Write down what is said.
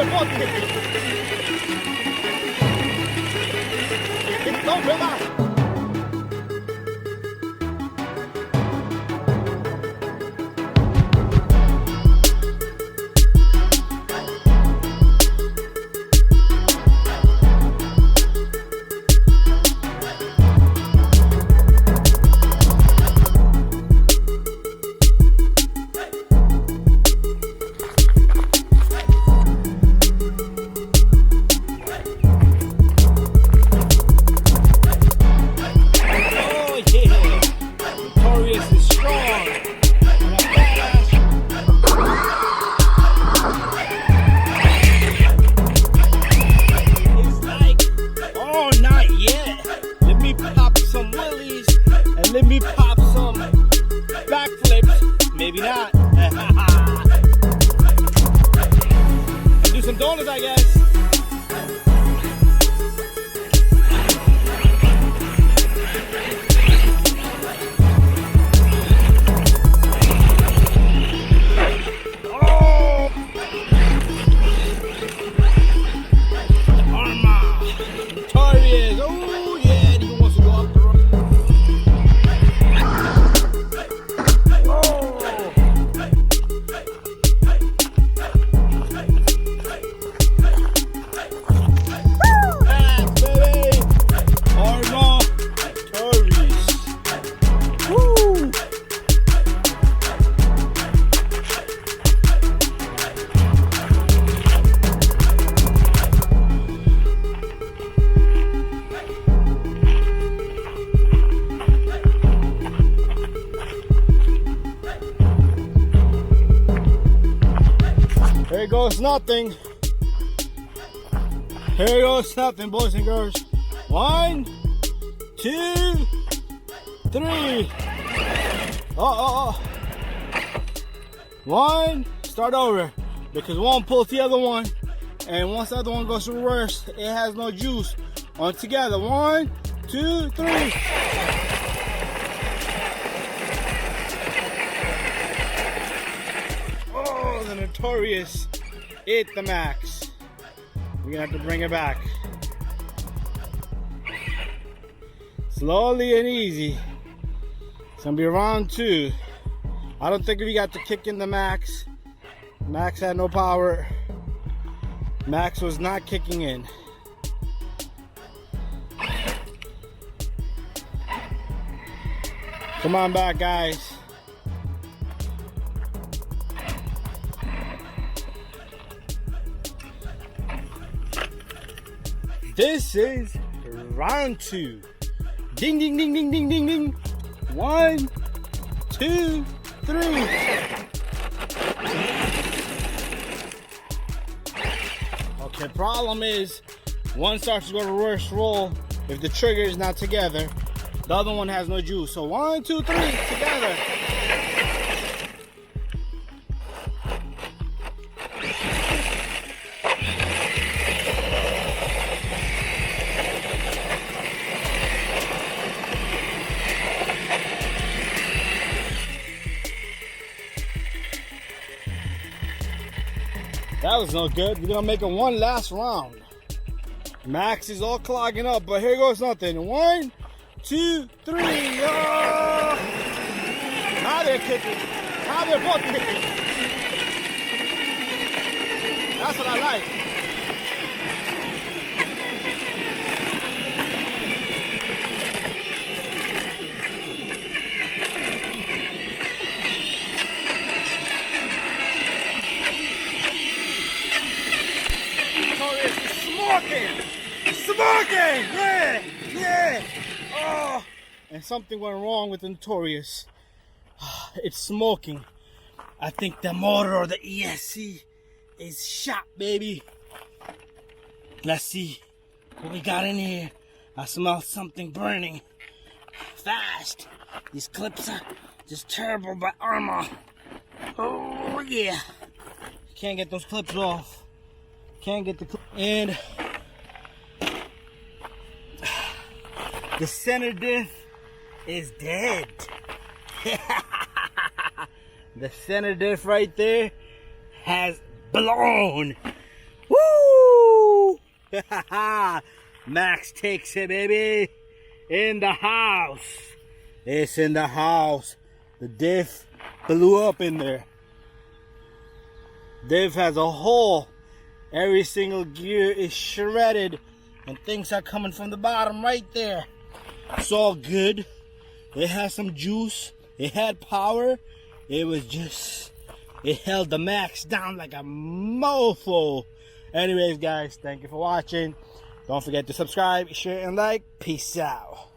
Cambia el bote. No, relax. Let me pop some backflips, maybe not. And do some donuts, I guess. Oh! Arrma Notorious. Oh yeah, he wants to go up the road. Here goes nothing. Here goes nothing, boys and girls. 1, 2, 3. Oh. 1, start over. Because one pulls the other one. And once the other one goes to reverse, it has no juice. On together. 1, 2, 3. Oh, the Notorious hit the max. We're gonna have to bring it back. Slowly and easy. It's gonna be round 2. I don't think we got to kick in the max. Max had no power. Max was not kicking in. Come on back, guys. This is round 2. Ding, ding, ding, ding, ding, ding, ding. 1, 2, 3. Okay, problem is, one starts to go to reverse roll if the trigger is not together. The other one has no juice. So 1, 2, 3, together. That was no good. We're gonna make it one last round. Max is all clogging up, but here goes nothing. 1, 2, 3. Oh! Now they're kicking. Now they're both kicking. That's what I like. Smoking! Yeah! Oh! And something went wrong with the Notorious. It's smoking. I think the motor or the ESC is shot, baby. Let's see what we got in here. I smell something burning fast. These clips are just terrible by Arrma. Oh yeah. Can't get those clips off. Can't get the clip. And the center diff is dead. The center diff right there has blown. Woo! Max takes it, baby. In the house. It's in the house. The diff blew up in there. Diff has a hole. Every single gear is shredded. And things are coming from the bottom right there. It's all good. It has some juice. It had power. It was just... It held the Max down like a mofo. Anyways, guys, thank you for watching. Don't forget to subscribe, share, and like. Peace out.